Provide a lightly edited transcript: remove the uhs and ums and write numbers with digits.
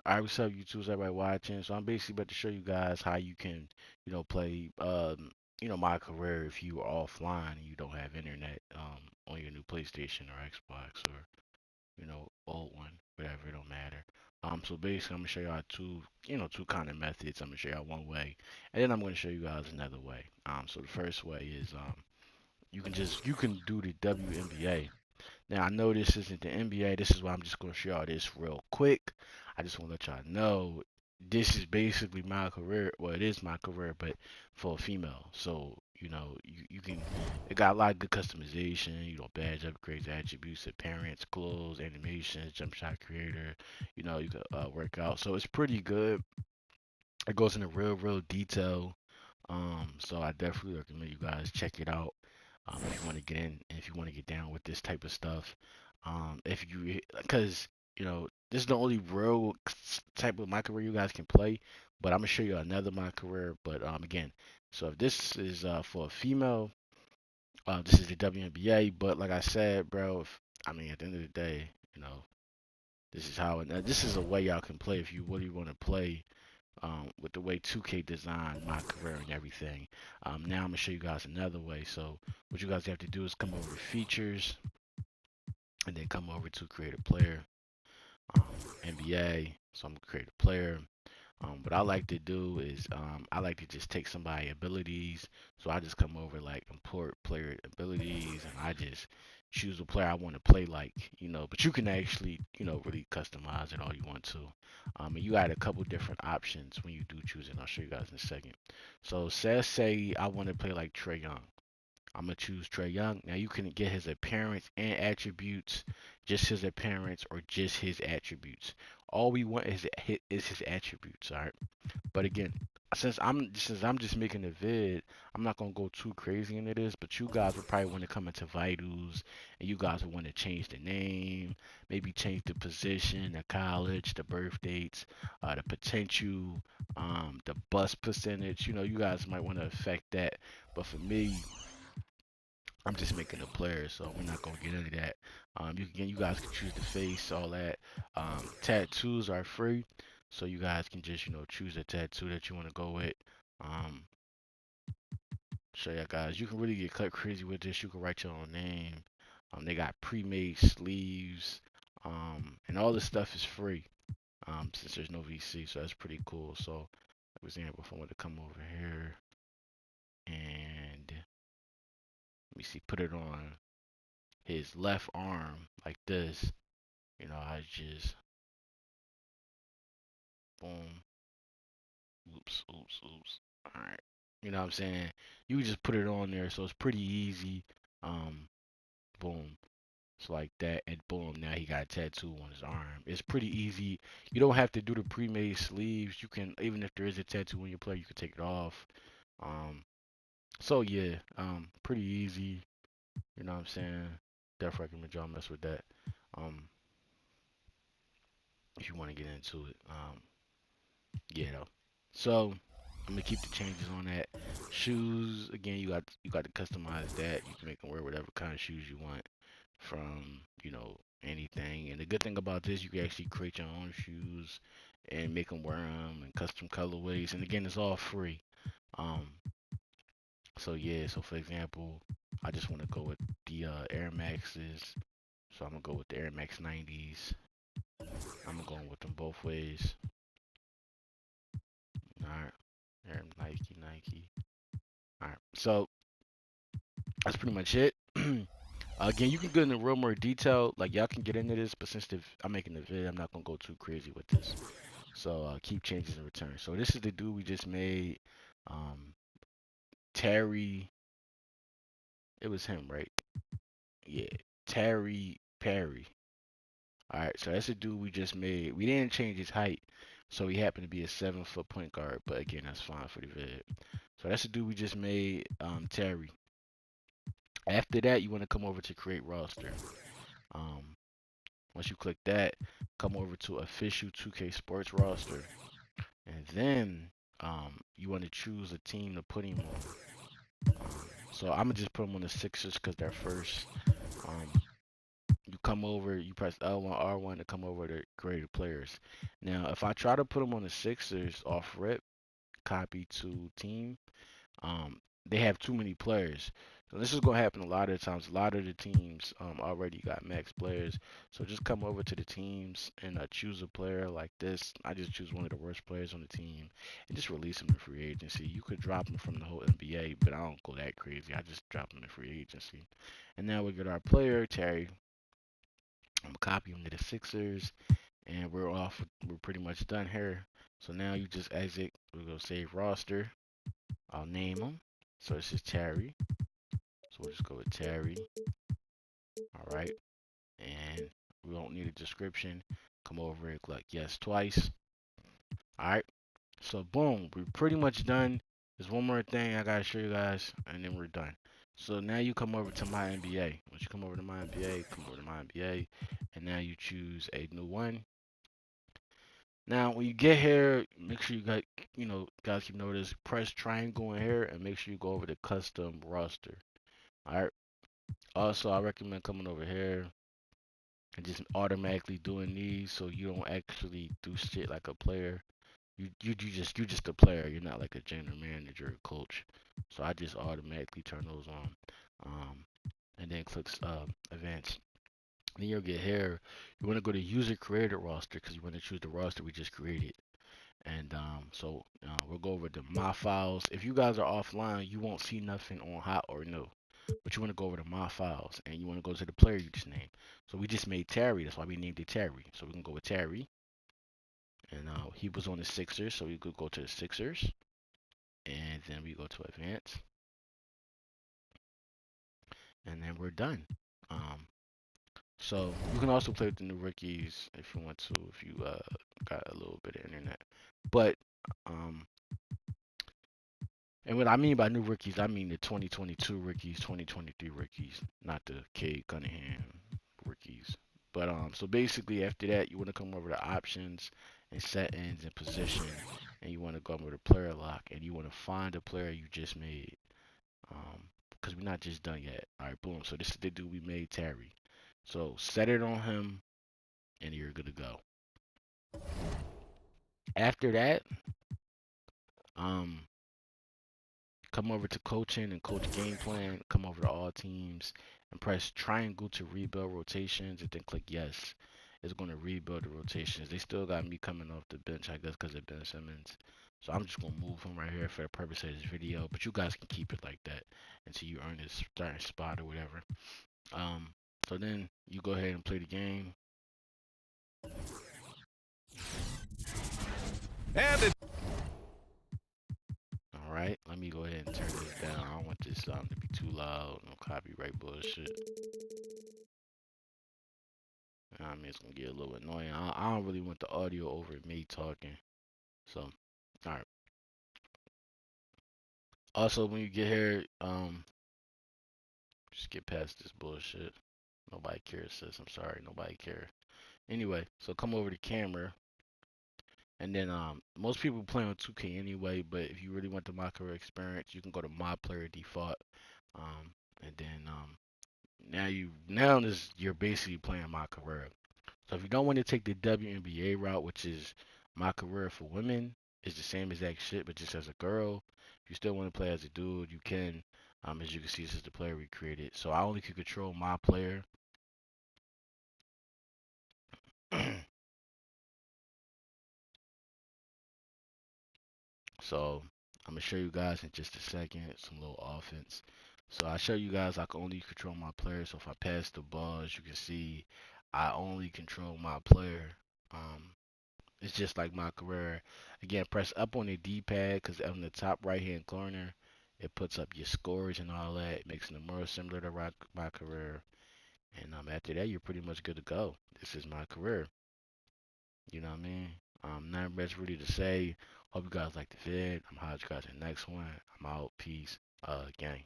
Alright, what's up, YouTube? Everybody watching. So I'm basically about to show you guys how you can, play, my career if you are offline and you don't have internet, on your new PlayStation or Xbox or, old one, whatever, it don't matter. So basically, I'm gonna show y'all two kind of methods. I'm gonna show y'all one way, and then I'm gonna show you guys another way. So the first way is, you can do the WNBA. Now I know this isn't the NBA. This is why I'm just gonna show y'all this real quick. I just want to let y'all know this is basically my career. Well, it is my career, but for a female. So you can. It got a lot of good customization. Badge upgrades, attributes, appearance, clothes, animations, jump shot creator. You can work out. So it's pretty good. It goes into real detail. So I definitely recommend you guys check it out. If you want to get in, if you want to get down with this type of stuff. If you, because this is the only real type of my career you guys can play. But I'm gonna show you another my career. But again, so if this is for a female, this is the WNBA. But like I said, bro, I mean at the end of the day, this is how. This is a way y'all can play if you really want to play with the way 2K designed my career and everything. Now I'm gonna show you guys another way. So what you guys have to do is come over to features and then come over to create a player, um, NBA. So I'm gonna create a player. What I like to do is I like to just take somebody abilities. So I just come over like import player abilities and I just choose a player I want to play like, but you can actually, really customize it all you want to. And you got a couple different options when you do choose it. I'll show you guys in a second. So say I want to play like Trey Young. I'm gonna choose Trey Young. Now you can get his appearance and attributes, just his appearance or just his attributes. All we want is his attributes, all right? But again, since I'm just making a vid, I'm not gonna go too crazy into this. But you guys will probably want to come into vitals, and you guys will want to change the name, maybe change the position, the college, the birth dates, the potential, the bus percentage. You guys might want to affect that. But for me, I'm just making a player, so we're not gonna get into that. You guys can choose the face, all that. Tattoos are free, so you guys can just choose a tattoo that you want to go with. Um, so yeah, guys, you can really get cut crazy with this. You can write your own name. They got pre-made sleeves, and all this stuff is free. Since there's no VC, so that's pretty cool. So, for example, if I want to come over here and let me see, put it on his left arm like this. I just boom, oops. All right. You know what I'm saying? You can just put it on there, so it's pretty easy. Um, boom. It's like that, and boom. Now he got a tattoo on his arm. It's pretty easy. You don't have to do the pre-made sleeves. You can, even if there is a tattoo on your player, you can take it off. Um, so yeah, pretty easy. You know what I'm saying? Definitely recommend y'all mess with that. Um, if you want to get into it. Yeah, though. So I'm gonna keep the changes on that. Shoes, again, you got to customize that. You can make them wear whatever kind of shoes you want from anything. And the good thing about this, you can actually create your own shoes and make them wear them and custom colorways. And again, it's all free. Um, so yeah. So for example, I just want to go with the Air Maxes. So I'm gonna go with the Air Max 90s. I'm gonna go with them both ways. All right. Air Nike. All right. So that's pretty much it. Again, you can go into real more detail. Like y'all can get into this, but since I'm making the vid, I'm not gonna go too crazy with this. So keep changes in return. So this is the dude we just made. Um, Terry. It was him, right? Yeah, Terry Perry. All right. So that's the dude we just made. We didn't change his height, so he happened to be a 7 foot point guard. But again, that's fine for the vid. So that's the dude we just made. Terry. After that, you want to come over to create roster. Um, Once you click that, come over to official 2K Sports roster, and then you want to choose a team to put him on. So I'm gonna just put him on the Sixers because they're first. Um, you come over, you press L1, R1 to come over to create players. Now, if I try to put them on the Sixers off rip, copy to team, um, they have too many players. So this is gonna happen a lot of times. A lot of the teams already got max players. So just come over to the teams and choose a player like this. I just choose one of the worst players on the team and just release them to free agency. You could drop them from the whole NBA, but I don't go that crazy. I just drop them in free agency. And now we get our player Terry. I'm gonna copy him to the Sixers, and we're off. We're pretty much done here. So now you just exit. We'll go save roster. I'll name him. So this is Terry. So we'll just go with Terry. All right. And we don't need a description. Come over and click yes twice. All right. So boom, we're pretty much done. There's one more thing I gotta show you guys, and then we're done. So now you come over to my NBA. Once you come over to my NBA, come over to my NBA, and now you choose a new one. Now when you get here, make sure you got, guys keep notice, press triangle in here and make sure you go over to custom roster. All right. Also, I recommend coming over here and just automatically doing these so you don't actually do shit like a player. You just a player. You're not like a general manager or coach. So I just automatically turn those on. And then click advanced. Then you'll get here. You want to go to user created roster because you want to choose the roster we just created. And we'll go over to my files. If you guys are offline, you won't see nothing on hot or new. But you want to go over to my files and you want to go to the player you just named. So we just made Terry. That's why we named it Terry. So we can go with Terry. And he was on the Sixers, so we could go to the Sixers. And then we go to advanced. And then we're done. So you can also play with the new rookies if you want to, if you got a little bit of internet. But and what I mean by new rookies, I mean the 2022 rookies, 2023 rookies, not the Cade Cunningham rookies. But so basically after that, you want to come over to options and settings and position, and you want to go over to player lock, and you want to find the player you just made. Because we're not just done yet. All right, boom. So this is the dude we made, Terry. So set it on him, and you're good to go. After that, um, come over to coaching and coach game plan. Come over to all teams and press triangle to rebuild rotations, and then click yes. It's going to rebuild the rotations. They still got me coming off the bench, I guess, because of Ben Simmons. So I'm just going to move him right here for the purpose of this video. But you guys can keep it like that until you earn this starting spot or whatever. So then you go ahead and play the game. And all right, let me go ahead and turn this down. I don't want this to be too loud. No copyright bullshit. I mean, it's gonna get a little annoying. I don't really want the audio over me talking. So, all right. Also, when you get here, just get past this bullshit. Nobody cares, sis. I'm sorry, nobody cares. Anyway, so come over to camera, and then most people play on 2K anyway. But if you really want the MyCareer experience, you can go to My Player Default, and then you're basically playing MyCareer. So if you don't want to take the WNBA route, which is MyCareer for women, it's the same exact shit, but just as a girl. If you still want to play as a dude, you can. As you can see, this is the player we created. So I only can control my player. So I'm gonna show you guys in just a second some little offense. So I show you guys I can only control my player. So if I pass the ball, as you can see, I only control my player. It's just like MyCareer. Again, press up on the D-pad because on the top right-hand corner, it puts up your scores and all that. It makes it more similar to MyCareer. And after that, you're pretty much good to go. This is MyCareer. You know what I mean? Nothing much really to say. Hope you guys like the vid. I'm holler at you guys in the next one. I'm out. Peace. Gang.